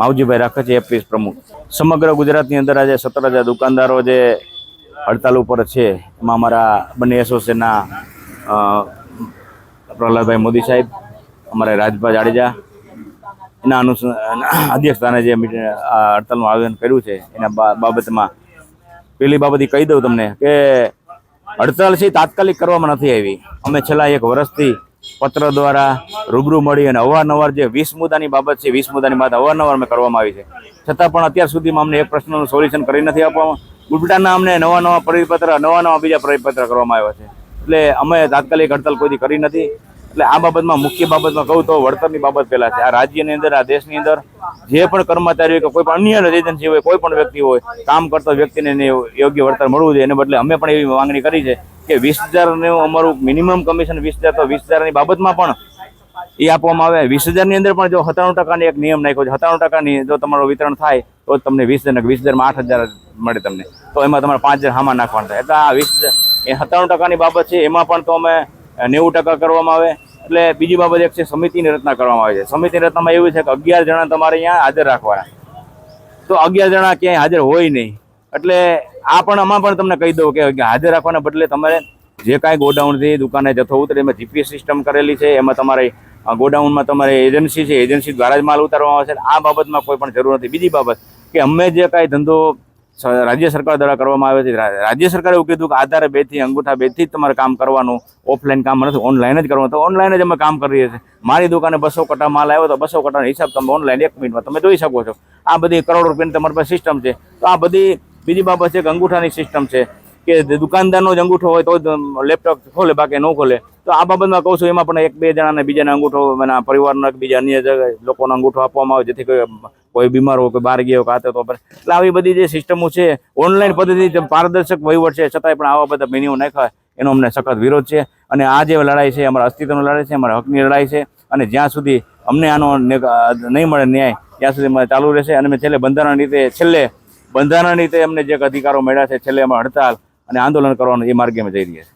માવજીભાઈ રાખે એપીએસ પ્રમુખ। સમગ્ર ગુજરાતની અંદર આજે 17,000 દુકાનદારો જે હડતાલ ઉપર છે એમાં અમારા બંને એસોસિએશનના પ્રહલાદભાઈ મોદી સાહેબ, અમારા રાજભાઈ જાડેજા એના અધ્યક્ષ સ્થાને જે હડતાલનું આયોજન કર્યું છે એના બાબતમાં પહેલી બાબત એ કહી દઉં તમને કે હડતાલ છે તાત્કાલિક કરવામાં નથી આવી। અમે છેલ્લા 1 વર્ષથી પત્ર દ્વારા રૂબરૂ મળી અને અવારનવાર જે 20 મુદ્દાની બાબત છે 20 મુદ્દાની બાબત અવારનવાર અમે કરવામાં આવી છે, છતાં પણ અત્યાર સુધીમાં અમને એક પ્રશ્નનું સોલ્યુશન કરી નથી આપવામાં। ઉલટાના અમને નવા પરિપત્ર બીજા પરિપત્ર કરવામાં આવ્યા છે, એટલે અમે તાત્કાલિક હડતાલ કોઈ કરી નથી। એટલે આ બાબતમાં મુખ્ય બાબતમાં કહું તો વળતરની બાબત પહેલા છે। આ રાજ્યની અંદર આ દેશની અંદર જે પણ કર્મચારીઓ કે કોઈ પણ અન્ય એજન્સી હોય, કોઈ પણ વ્યક્તિ હોય, કામ કરતો વ્યક્તિને યોગ્ય વળતર મળવું જોઈએ। એને બદલે અમે પણ એવી માંગણી કરી છે કે 20,000નું અમારું મિનિમમ કમિશન 20,000 તો 20,000ની બાબતમાં પણ એ આપવામાં આવે। 20,000ની અંદર પણ જો 97% એક નિયમ નાખ્યો છે, 97% જો તમારું વિતરણ થાય તો તમને 20,000 20,000માં 8,000 મળે તમને, તો એમાં તમારે 5,000 હામાં નાખવાના થાય। એટલે આ 97%ની બાબત છે એમાં પણ તો અમે 90% કરવામાં આવે। એટલે બીજી બાબત એક છે સમિતિની રચના કરવામાં આવે છે। સમિતિની રચનામાં એવું છે કે 11 જણા તમારે અહીંયા હાજર રાખવાના, તો 11 જણા ક્યાંય હાજર હોય નહીં। એટલે આમાં પણ તમને કહી દઉં કે હાજર રાખવાના બદલે તમારે જે કાંઈ ગોડાઉનથી દુકાને જથ્થો ઉતરે એમાં જીપીએસ સિસ્ટમ કરેલી છે, એમાં તમારે ગોડાઉનમાં તમારે એજન્સી છે, એજન્સી દ્વારા જ માલ ઉતારવામાં આવે છે। આ બાબતમાં કોઈ પણ જરૂર નથી। બીજી બાબત કે અમે જે કાંઈ ધંધો રાજ્ય સરકાર દ્વારા કરવામાં આવે છે, રાજ્ય સરકારે એવું કીધું કે આધારે 2 થી અંગૂઠા 2 થી જ તમારે કામ કરવાનું, ઓફલાઈન કામ નથી, ઓનલાઈન જ કરવાનું, તો ઓનલાઈન જ અમે કામ કરીએ છીએ। મારી દુકાને 200 કટ્ટા માલ આવ્યો તો 200 કટ્ટાનો હિસાબ તમે ઓનલાઈન 1 મિનિટમાં તમે જોઈ શકો છો। આ બધી કરોડો રૂપિયાની તમારી પાસે સિસ્ટમ છે। તો આ બધી બીજી બાબત છે કે અંગૂઠાની સિસ્ટમ છે કે દુકાનદારનો જ અંગૂઠો હોય તો જ લેપટોપ ખોલે, બાકી ન ખોલે। તો આ બાબતમાં કહું છું એમાં પણ 1-2 જણાને બીજાને અંગૂઠો એના પરિવારનો બીજા અન્ય લોકોનો અંગૂઠો આપવામાં આવે, જેથી કોઈ બીમાર હોય, કોઈ બહાર ગયો કાતે તો એટલે આવી બધી જે સિસ્ટમો છે ઓનલાઈન પદ્ધતિ પારદર્શક વહીવટ છે, છતાંય પણ આવા બધા નિયમો નાખ્યા એનો અમને સખત વિરોધ છે। અને આ જે લડાઈ છે અમારા અસ્તિત્વની લડાઈ છે, અમારા હકની લડાઈ છે, અને જ્યાં સુધી અમને આનો નહીં મળે ન્યાય ત્યાં સુધી અમારે ચાલુ રહેશે। અને અમે બંધારણ રીતે અમને જે અધિકારો મળ્યા છે છેલ્લે અમે હડતાલ અને આંદોલન કરવાનું એ માર્ગે અમે જઈ રહ્યા છીએ।